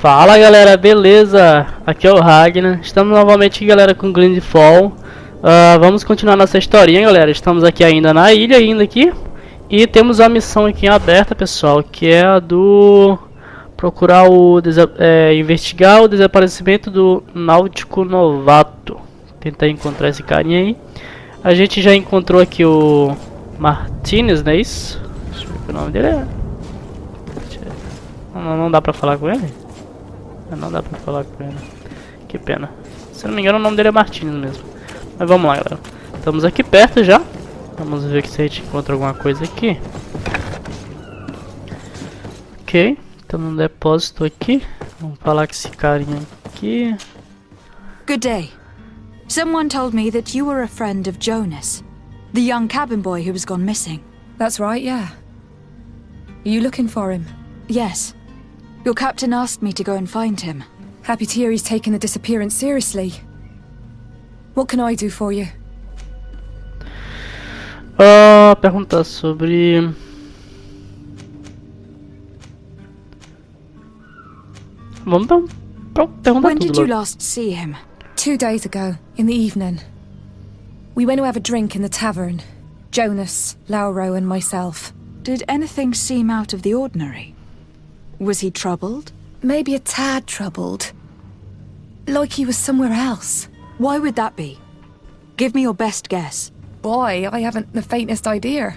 Fala galera, beleza? Aqui é o Ragnar. Estamos novamente, galera, com Greedfall. Vamos continuar nossa historinha, galera. Estamos aqui ainda na ilha, e temos a missão aqui aberta, pessoal, que é a do procurar investigar o desaparecimento do náutico novato. Tentar encontrar esse carinha aí. A gente já encontrou aqui o Martinez, não é isso? Deixa eu ver o nome dele. Não dá pra falar com ele? Não dá pra falar com ele. Que pena. Se não me engano, o nome dele é Martinez mesmo. Mas vamos lá, galera. Estamos aqui perto já. Vamos ver se a gente encontra alguma coisa aqui. Ok. Estamos num depósito aqui. Vamos falar com esse carinha aqui. Good day. Someone told me that you were a friend of Jonas, the young cabin boy who was gone missing. That's right, yeah. Are you looking for him? Yes. Your captain asked me to go and find him. Happy to hear he's taken the disappearance seriously. What can I do for you? Perguntar sobre... Vamos perguntar When did tudo you logo. last see him? 2 days ago, in the evening. We went to have a drink in the tavern. Jonas, Lauro and myself. Did anything seem out of the ordinary? Was he troubled? Maybe a tad troubled. Like he was somewhere else. Why would that be? Give me your best guess. Boy, I haven't the faintest idea.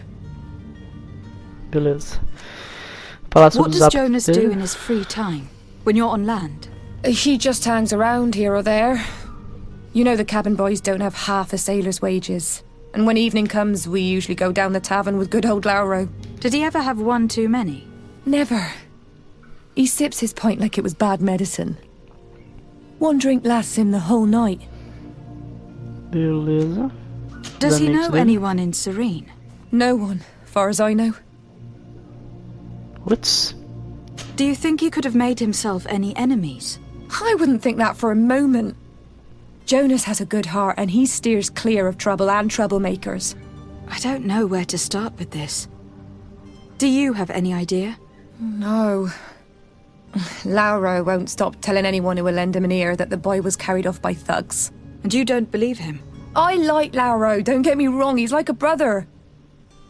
Beleza. Falar sobre What os does hábitos Jonas dele. do in his free time, when you're on land? He just hangs around here or there. You know the cabin boys don't have half a sailor's wages. And when evening comes, we usually go down the tavern with good old Lauro. Did he ever have one too many? Never. He sips his pint like it was bad medicine. One drink lasts him the whole night. Beleza. Does he That know makes sense. anyone in Serene? No one, far as I know. What's... Do you think he could have made himself any enemies? I wouldn't think that for a moment. Jonas has a good heart and he steers clear of trouble and troublemakers. I don't know where to start with this. Do you have any idea? No. Lauro won't stop telling anyone who will lend him an ear that the boy was carried off by thugs. And you don't believe him? I like Lauro, don't get me wrong, he's like a brother.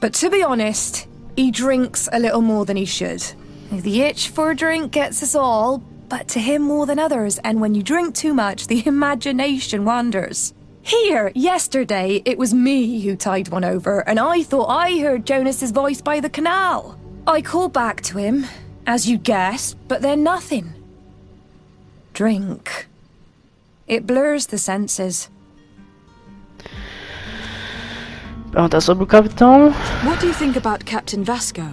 But to be honest, he drinks a little more than he should. The itch for a drink gets us all, but to him more than others, and when you drink too much, the imagination wanders. Here, yesterday, it was me who tied one over, and I thought I heard Jonas's voice by the canal. I called back to him, as you guessed, but then nothing. Drink. It blurs the senses. Perguntar sobre o capitão. What do you think about Captain Vasco?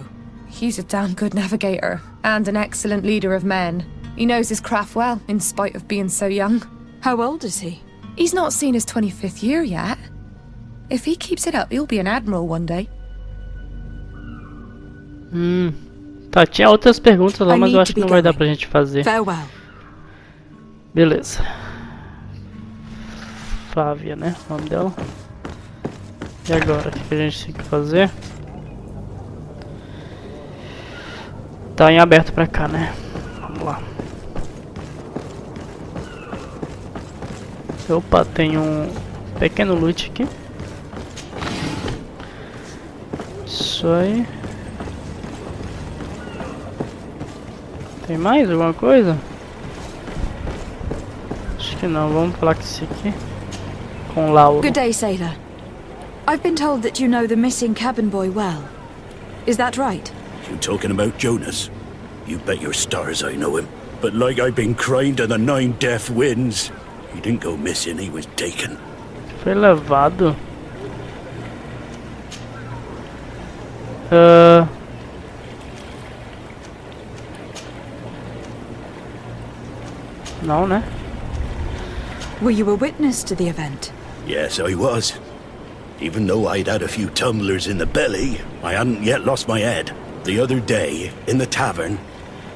He's a damn good navigator, and an excellent leader of men. He knows his craft well, in spite of being so young. How old is he? He's not seen his 25th year yet. If he keeps it up, he'll be an admiral one day. Tá, tinha outras perguntas lá, I mas eu need acho to que be não vai dar going. pra gente fazer. Farewell. Beleza. Flávia, né? O nome dela. E agora? O que a gente tem que fazer? Tá em aberto pra cá, né? Vamos lá. Opa, tem um pequeno loot aqui. Isso aí. Tem mais alguma coisa? Acho que não, vamos falar com esse aqui. Com Lauro. Good day, sailor. I've been told that you know the missing cabin boy well. Is that right? You talking about Jonas? You bet your stars I know him. But like I've been crying to the 9 deaf winds, he didn't go missing, he was taken. Foi levado. Não, né? Were you a witness to the event? Yes, I was. Even though I'd had a few tumblers in the belly, I hadn't yet lost my head. The other day, in the tavern,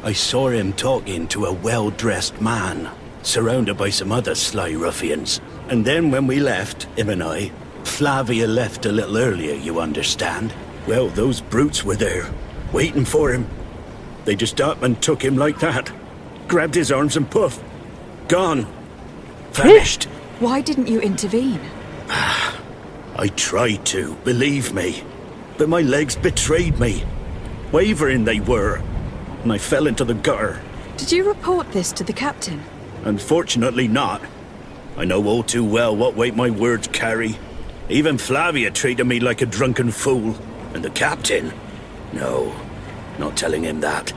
I saw him talking to a well-dressed man, surrounded by some other sly ruffians. And then when we left, him and I, Flavia left a little earlier, you understand. Well, those brutes were there, waiting for him. They just up and took him like that. Grabbed his arms and poof. Gone. Vanished. Why didn't you intervene? I tried to, believe me. But my legs betrayed me. Wavering they were. And I fell into the gutter. Did you report this to the captain? Unfortunately not. I know all too well what weight my words carry. Even Flavia treated me like a drunken fool. And the captain? No, not telling him that.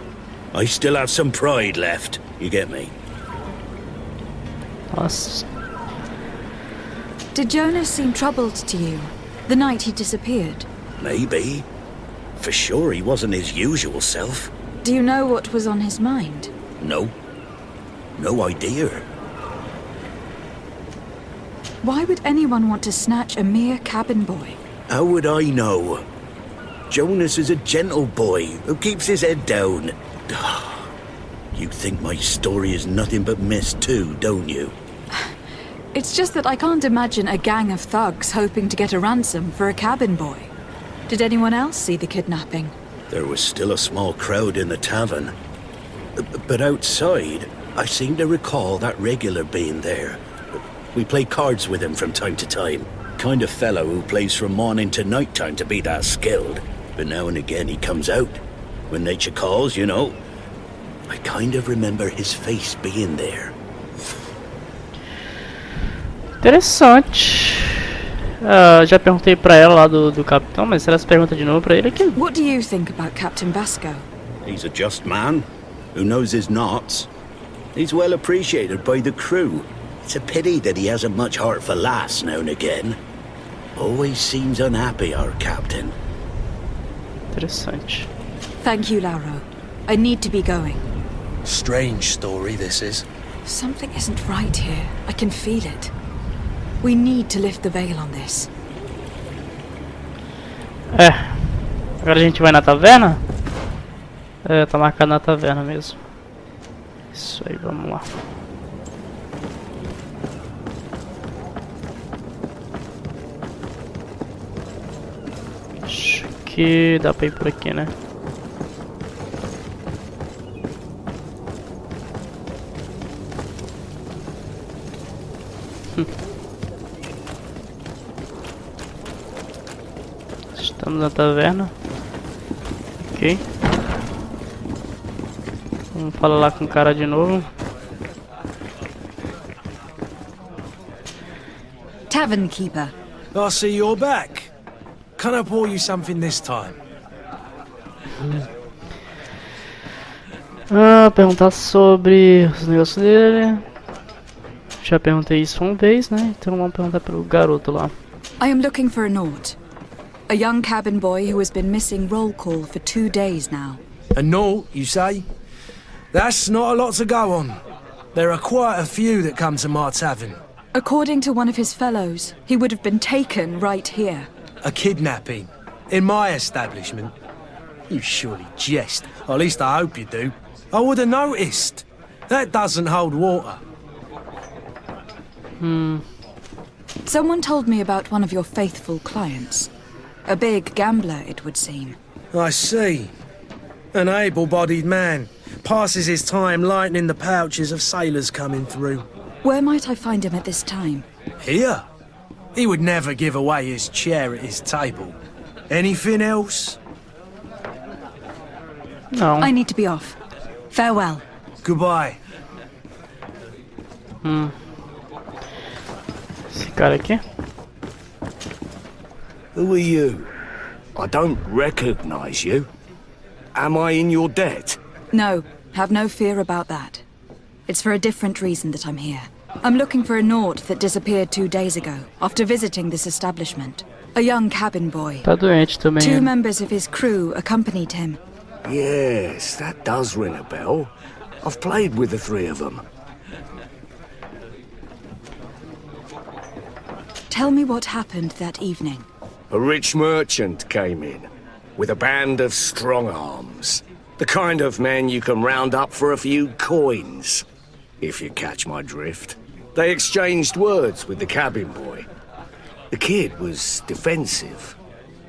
I still have some pride left. You get me? Nossa. Did Jonas seem troubled to you the night he disappeared? Maybe. For sure he wasn't his usual self. Do you know what was on his mind? No. No idea. Why would anyone want to snatch a mere cabin boy? How would I know? Jonas is a gentle boy who keeps his head down. You think my story is nothing but mess too, don't you? It's just that I can't imagine a gang of thugs hoping to get a ransom for a cabin boy. Did anyone else see the kidnapping? There was still a small crowd in the tavern. But outside, I seem to recall that regular being there. We play cards with him from time to time. Kind of fellow who plays from morning to night time to be that skilled. But now and again he comes out. When nature calls, you know. I kind of remember his face being there. Interessante. Já perguntei pra ela lá do capitão, mas será que você pergunta de novo pra ele aqui? What do you think about Captain Vasco? He's a just man who knows his knots. He's well appreciated by the crew. It's a pity that he hasn't much heart for laughs now and again. Always seems unhappy, our captain. Interessante. Thank you, Lauro. I need to be going. Strange story, this is. Something isn't right here. I can feel it. We need to lift the veil on this. Agora a gente vai na taverna? Tá marcado na taverna mesmo. Isso aí, vamos lá. Acho que dá pra ir por aqui, né? Estamos na taverna. Ok. Vamos falar lá com o cara de novo. Tavern keeper. I see you're back. Can I pour you something this time? Perguntar sobre os negócios dele. Já perguntei isso uma vez, né? Então vamos perguntar pro garoto lá. I am looking for a Naut. A young cabin boy who has been missing roll call for 2 days now. A Naut, you say? That's not a lot to go on. There are quite a few that come to my tavern. According to one of his fellows, he would have been taken right here. A kidnapping? In my establishment? You surely jest. Or at least I hope you do. I would have noticed. That doesn't hold water. Someone told me about one of your faithful clients. A big gambler, it would seem. I see. An able-bodied man. Passes his time lightening the pouches of sailors coming through. Where might I find him at this time? Here? He would never give away his chair at his table. Anything else? No. I need to be off. Farewell. Goodbye. Esse cara aqui. Who are you? I don't recognize you. Am I in your debt? No, have no fear about that. It's for a different reason that I'm here. I'm looking for a Naut that disappeared 2 days ago, after visiting this establishment. A young cabin boy. Tá doente também. 2 members of his crew accompanied him. Yes, that does ring a bell. I've played with the 3 of them. Tell me what happened that evening. A rich merchant came in, with a band of strong arms. The kind of men you can round up for a few coins, if you catch my drift. They exchanged words with the cabin boy. The kid was defensive,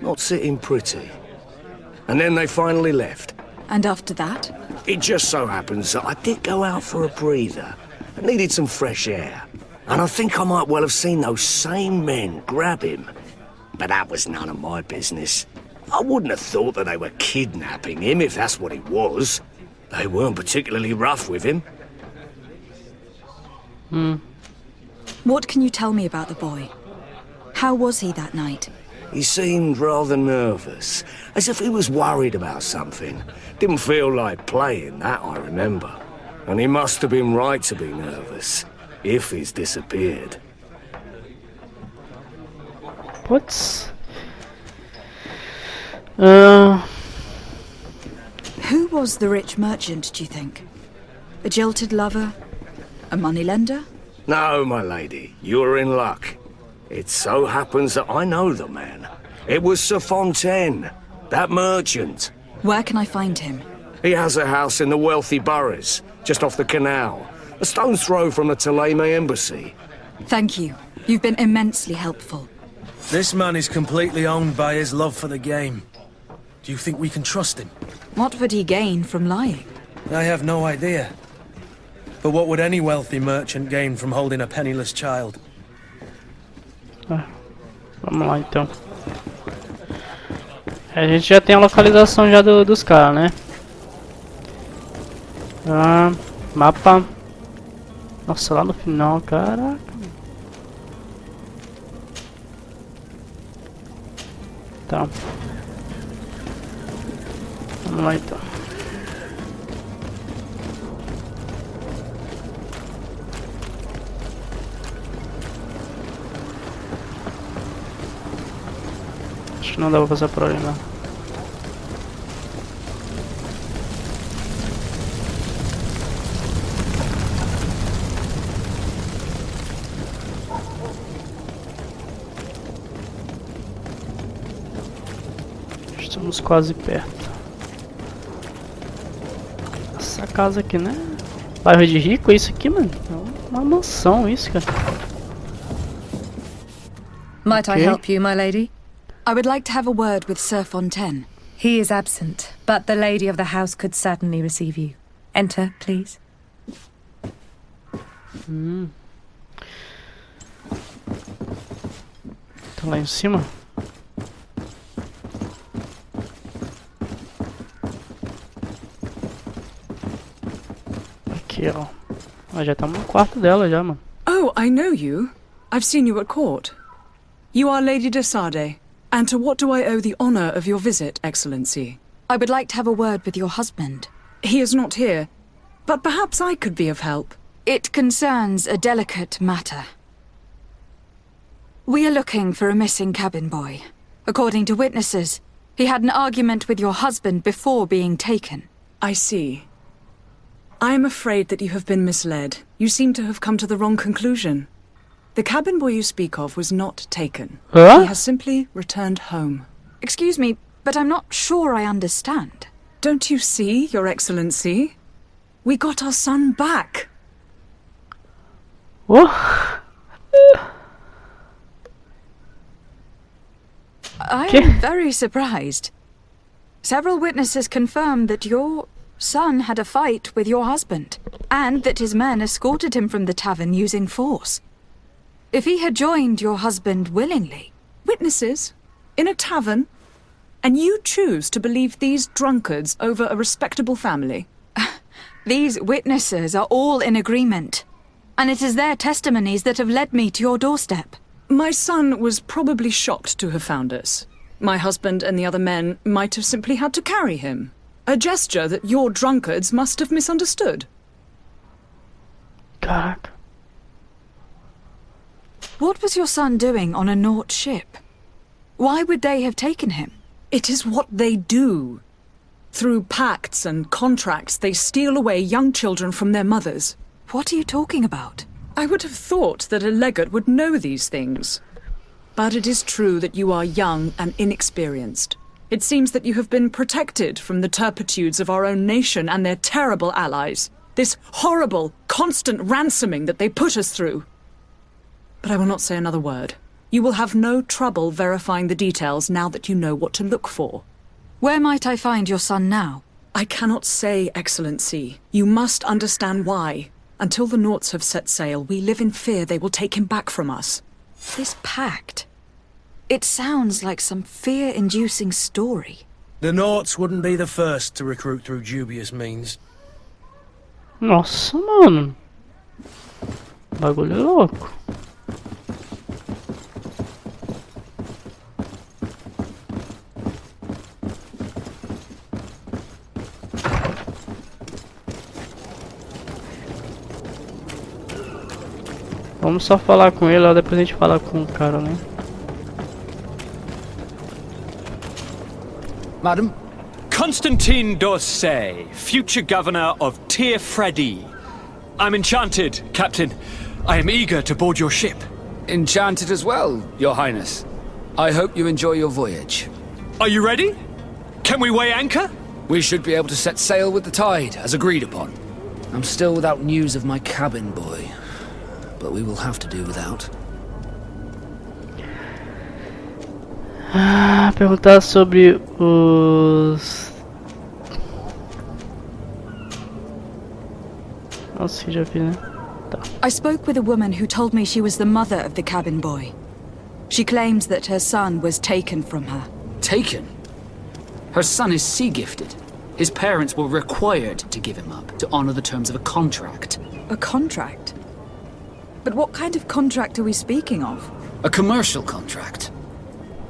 not sitting pretty. And then they finally left, And after that? It just so happens that I did go out for a breather. I needed some fresh air. And I think I might well have seen those same men grab him. But that was none of my business. I wouldn't have thought that they were kidnapping him if that's what it was. They weren't particularly rough with him. What can you tell me about the boy? How was he that night? He seemed rather nervous, as if he was worried about something. Didn't feel like playing, that I remember. And he must have been right to be nervous, if he's disappeared. What's... Who was the rich merchant, do you think? A jilted lover? A moneylender? No, my lady, you're in luck. It so happens that I know the man. It was Sir Fontaine, that merchant. Where can I find him? He has a house in the wealthy boroughs, just off the canal. A stone's throw from the Thélème embassy. Thank you. You've been immensely helpful. This man is completely owned by his love for the game. Do you think we can trust him? What would he gain from lying? I have no idea. But what would any wealthy merchant gain from holding a penniless child? Vamos lá então. A gente já tem a localização já dos caras, né? Mapa. Nossa, lá no final, caraca. Tá. Vamos lá então. Acho que não dá pra passar por ali, não. Estamos quase perto. Essa casa aqui, né? Bairro de rico, é isso aqui, mano? É uma mansão isso, cara. Might I help you, my lady? I would like to have a word with Sir Fontaine. He is absent, but the lady of the house could certainly receive you. Enter, please. Tá lá em cima? Aqui, ó. Já estamos no quarto dela já, mano. Oh, I know you. I've seen you at court. You are Lady de Sardet. And to what do I owe the honor of your visit, Excellency? I would like to have a word with your husband. He is not here, but perhaps I could be of help. It concerns a delicate matter. We are looking for a missing cabin boy. According to witnesses, he had an argument with your husband before being taken. I see. I am afraid that you have been misled. You seem to have come to the wrong conclusion. The cabin boy you speak of was not taken. Huh? He has simply returned home. Excuse me, but I'm not sure I understand. Don't you see, Your Excellency? We got our son back. Oh. I am very surprised. Several witnesses confirmed that your son had a fight with your husband, and that his men escorted him from the tavern using force. If he had joined your husband willingly... Witnesses? In a tavern? And you choose to believe these drunkards over a respectable family? These witnesses are all in agreement, and it is their testimonies that have led me to your doorstep. My son was probably shocked to have found us. My husband and the other men might have simply had to carry him. A gesture that your drunkards must have misunderstood. Caraca. What was your son doing on a Naut ship? Why would they have taken him? It is what they do. Through pacts and contracts, they steal away young children from their mothers. What are you talking about? I would have thought that a legate would know these things. But it is true that you are young and inexperienced. It seems that you have been protected from the turpitudes of our own nation and their terrible allies. This horrible, constant ransoming that they put us through. But I will not say another word. You will have no trouble verifying the details now that you know what to look for. Where might I find your son now? I cannot say, Excellency. You must understand why. Until the Nauts have set sail, we live in fear they will take him back from us. This pact. It sounds like some fear-inducing story. The Nauts wouldn't be the first to recruit through dubious means. Nossa, mano. Bagulho é louco. Vamos só falar com ele, depois a gente fala com o cara, né? Madam? Constantine d'Orsay, future governor of Tir-Fredi. I'm enchanted, Captain. I am eager to board your ship. Enchanted as well, Your Highness. I hope you enjoy your voyage. Are you ready? Can we weigh anchor? We should be able to set sail with the tide, as agreed upon. I'm still without news of my cabin boy, but we will have to do without. Perguntar sobre os... Nossa, já vi, né? Tá. I spoke with a woman who told me she was the mother of the cabin boy. She claims that her son was taken from her. Taken? Her son is sea-gifted. His parents were required to give him up, to honor the terms of a contract. A contract? But what kind of contract are we speaking of? A commercial contract.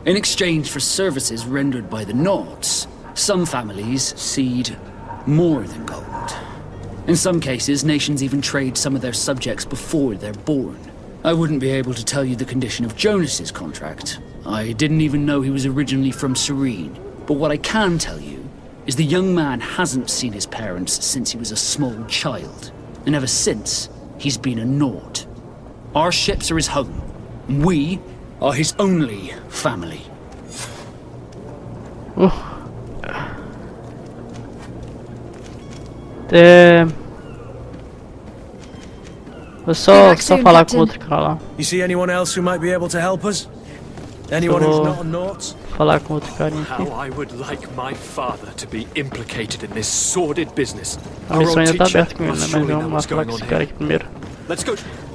In exchange for services rendered by the Nauts, some families cede more than gold. In some cases, nations even trade some of their subjects before they're born. I wouldn't be able to tell you the condition of Jonas's contract. I didn't even know he was originally from Serene. But what I can tell you is the young man hasn't seen his parents since he was a small child. And ever since, he's been a Naut. Our ships are his home. We are his only family. Vou só falar com outro cara lá. You see anyone else who might be able to help us? Anyone who's not a Naut? Falar com outro carinha How aqui. I would like my father to be implicated in this sordid business. A missão ainda tá aberta com ele, né? Mas vamos falar com esse cara aqui primeiro. Let's go.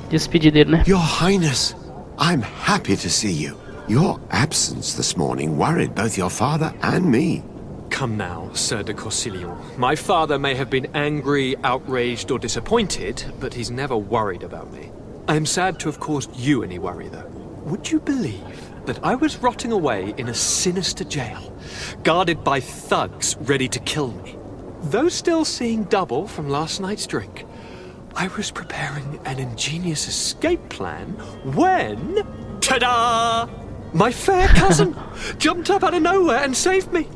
Despedir dele, né? Your Highness, I'm happy to see you. Your absence this morning worried both your father and me. Come now, Sir de Corsilion. My father may have been angry, outraged, or disappointed, but he's never worried about me. I am sad to have caused you any worry, though. Would you believe that I was rotting away in a sinister jail, guarded by thugs ready to kill me? Though still seeing double from last night's drink, I was preparing an ingenious escape plan when... Ta-da! My fair cousin jumped up out of nowhere and saved me.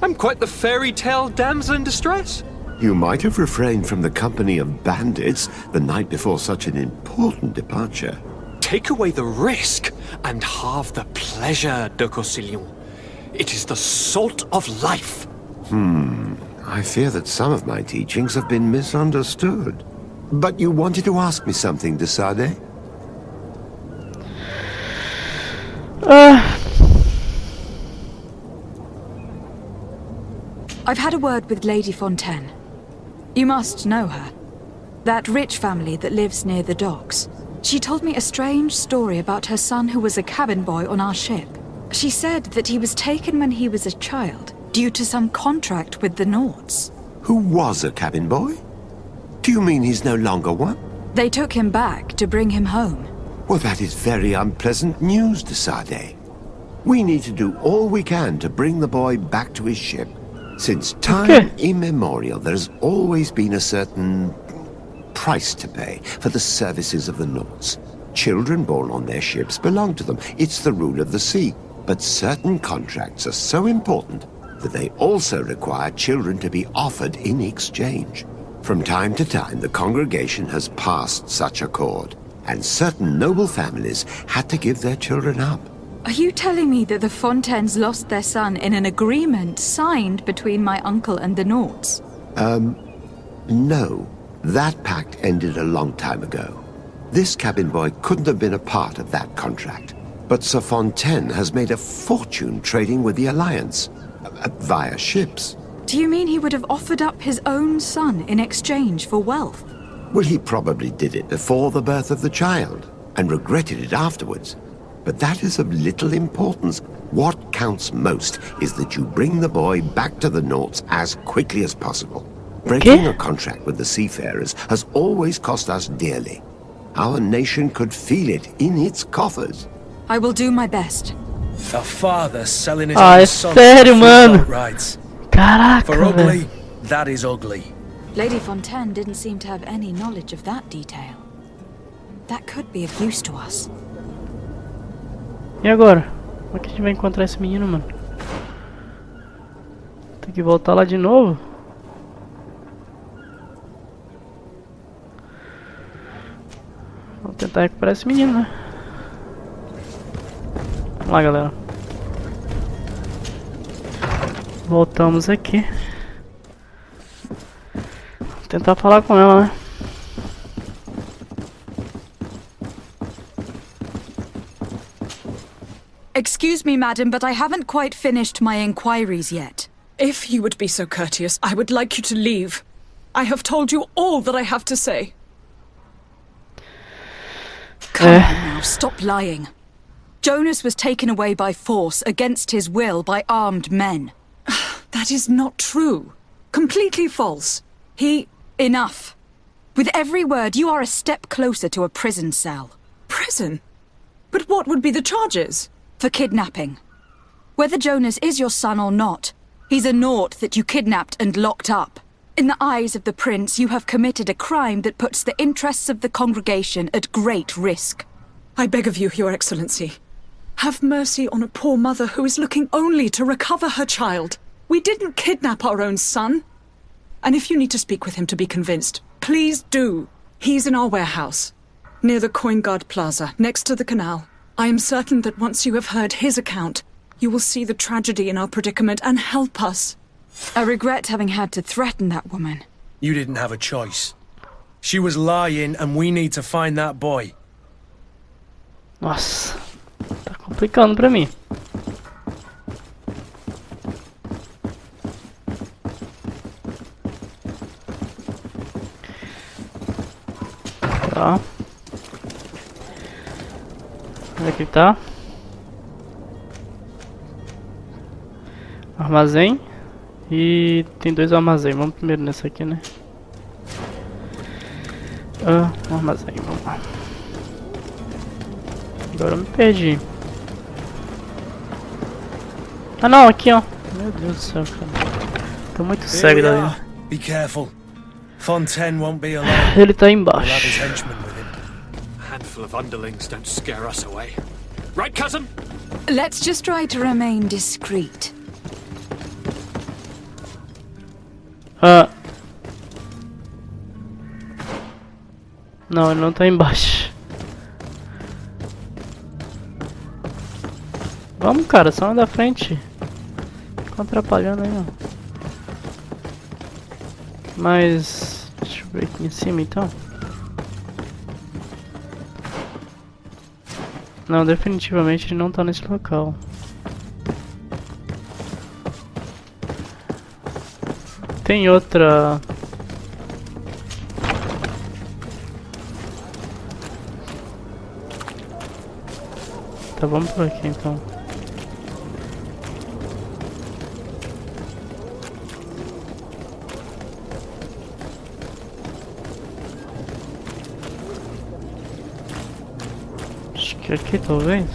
I'm quite the fairy tale damsel in distress. You might have refrained from the company of bandits the night before such an important departure. Take away the risk and halve the pleasure, de Corsilion. It is the salt of life. I fear that some of my teachings have been misunderstood. But you wanted to ask me something, de Sade? I've had a word with Lady Fontaine. You must know her. That rich family that lives near the docks. She told me a strange story about her son who was a cabin boy on our ship. She said that he was taken when he was a child, due to some contract with the Nauts. Who was a cabin boy? Do you mean he's no longer one? They took him back to bring him home. Well, that is very unpleasant news, de Sade. We need to do all we can to bring the boy back to his ship. Since time immemorial, there's always been a certain price to pay for the services of the Nauts. Children born on their ships belong to them. It's the rule of the sea. But certain contracts are so important that they also require children to be offered in exchange. From time to time, the congregation has passed such accord, and certain noble families had to give their children up. Are you telling me that the Fontaines lost their son in an agreement signed between my uncle and the Nauts? No. That pact ended a long time ago. This cabin boy couldn't have been a part of that contract. But Sir Fontaine has made a fortune trading with the Alliance, via ships. Do you mean he would have offered up his own son in exchange for wealth? Well, he probably did it before the birth of the child, and regretted it afterwards. But that is of little importance. What counts most is that you bring the boy back to the Nauts as quickly as possible. Breaking a contract with the seafarers has always cost us dearly. Our nation could feel it in its coffers. I will do my best. A father selling his Ah, own é son sério, for mano. boat rides. Caraca, For velho. ugly, that is ugly. Lady Fontaine didn't seem to have any knowledge of that detail. That could be of use to us. E agora? Como é que a gente vai encontrar esse menino, mano? Tem que voltar lá de novo? Vamos tentar recuperar esse menino, né? Vamos lá, galera. Voltamos aqui. Vou tentar falar com ela, né? Excuse me, madam, but I haven't quite finished my inquiries yet. If you would be so courteous, I would like you to leave. I have told you all that I have to say. Come on now, stop lying. Jonas was taken away by force, against his will, by armed men. That is not true. Completely false. He... Enough. With every word, you are a step closer to a prison cell. Prison? But what would be the charges? For kidnapping. Whether Jonas is your son or not, he's a Naut that you kidnapped and locked up. In the eyes of the prince, you have committed a crime that puts the interests of the congregation at great risk. I beg of you, Your Excellency. Have mercy on a poor mother who is looking only to recover her child. We didn't kidnap our own son. And if you need to speak with him to be convinced, please do. He's in our warehouse, near the Coin Guard Plaza, next to the canal. I am certain that once you have heard his account, you will see the tragedy in our predicament and help us. I regret having had to threaten that woman. You didn't have a choice. She was lying, and we need to find that boy. Nossa, tá complicando pra mim. Tá. Onde é que tá? Armazém. E tem dois armazéns. Vamos primeiro nesse aqui, né? Um armazém, vamos lá. Agora eu me perdi. Ah não, aqui ó. Meu Deus do céu, cara. Tô muito cego daí. Be careful. Fontaine won't be alone. Ele tá We'll have embaixo. his henchmen with him. A handful of underlings don't scare us away. Right, cousin? Let's just try to remain discreet. Não, ele não tá embaixo. Vamos, cara, só anda da frente. Fica atrapalhando aí, ó. Mas... deixa eu ver aqui em cima, então. Não, definitivamente ele não tá nesse local. Tem outra... Tá, vamos por aqui então. Acho que aqui talvez.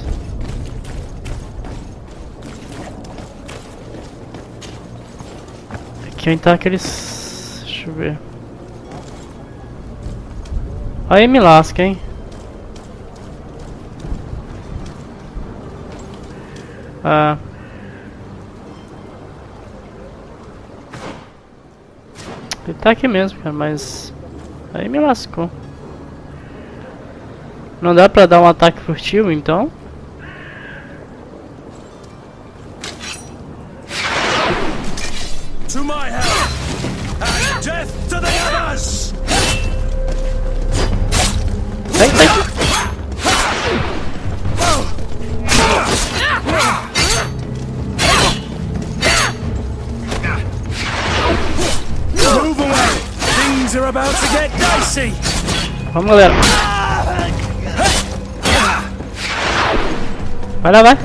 Aqui então aqueles... deixa eu ver. Aí me lasca, hein. Ele tá aqui mesmo, cara, mas aí me lascou. Não dá pra dar um ataque furtivo, então? To my help! And death to the others! Sai, sai! are about to get dicey. Vamos, galera. Vai lá, vai.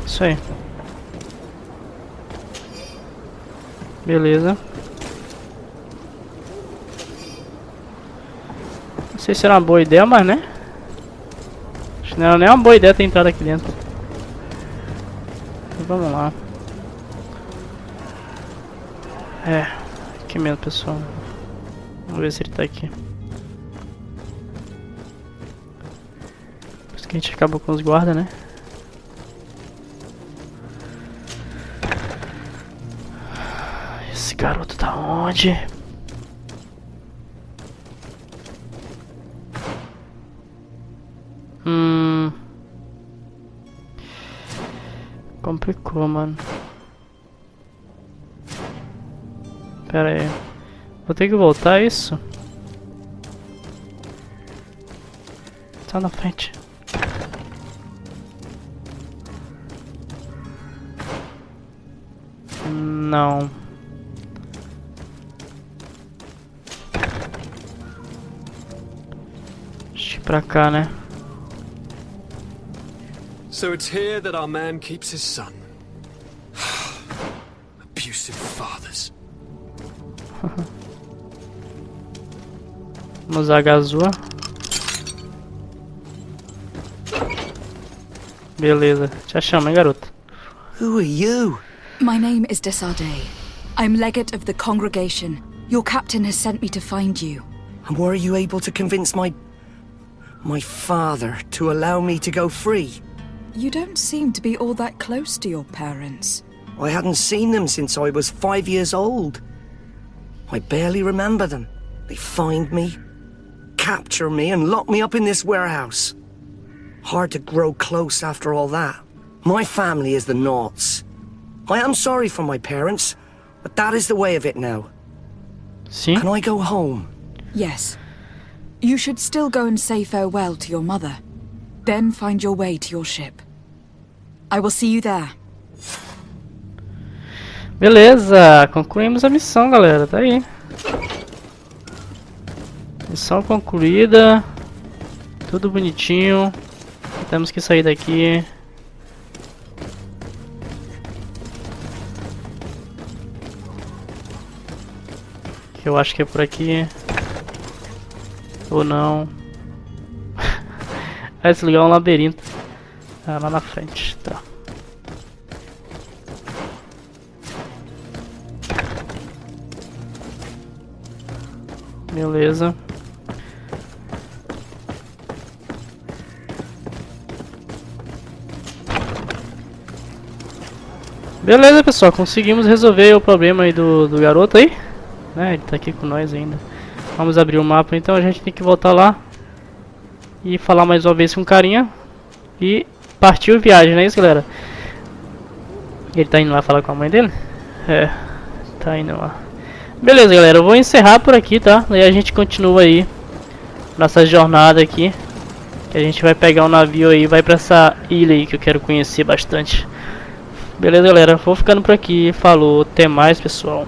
Isso aí. Beleza. Não sei se era uma boa ideia, mas né? Acho que não era nem uma boa ideia ter entrado aqui dentro. Então, vamos lá. É, aqui mesmo, pessoal. Vamos ver se ele tá aqui. Por isso que a gente acabou com os guardas, né? Esse garoto tá onde? Complicou, mano. Pera aí. Vou ter que voltar isso? Tá na frente. Não. Deixa eu ir pra cá, né? So it's here that our man keeps his son. Abusive fathers. Vamos usar a gazua. Beleza. Te achamos, hein, garoto? Who are you? My name is Desade. I'm legate of the congregation. Your captain has sent me to find you. And were you able to convince my father to allow me to go free? You don't seem to be all that close to your parents. I hadn't seen them since I was 5 years old. I barely remember them. They find me, capture me, and lock me up in this warehouse. Hard to grow close after all that. My family is the Nauts. I am sorry for my parents, but that is the way of it now. Sim. Can I go home? Yes. You should still go and say farewell to your mother. Then find your way to your ship. I will see you there. Beleza, concluímos a missão, galera. Tá aí. Missão concluída. Tudo bonitinho. Temos que sair daqui. Que eu acho que é por aqui. Ou não. Vai se ligar um labirinto. Ah, lá na frente, tá. Beleza. Beleza, pessoal, conseguimos resolver o problema aí do garoto aí, né? Ele tá aqui com nós ainda. Vamos abrir o mapa, então a gente tem que voltar lá e falar mais uma vez com o carinha e partiu viagem, não é isso, galera? Ele tá indo lá falar com a mãe dele? É, tá indo lá. Beleza, galera, eu vou encerrar por aqui, tá? Daí a gente continua aí nossa jornada aqui, que a gente vai pegar um navio aí e vai pra essa ilha aí que eu quero conhecer bastante. Beleza, galera, vou ficando por aqui. Falou, até mais, pessoal.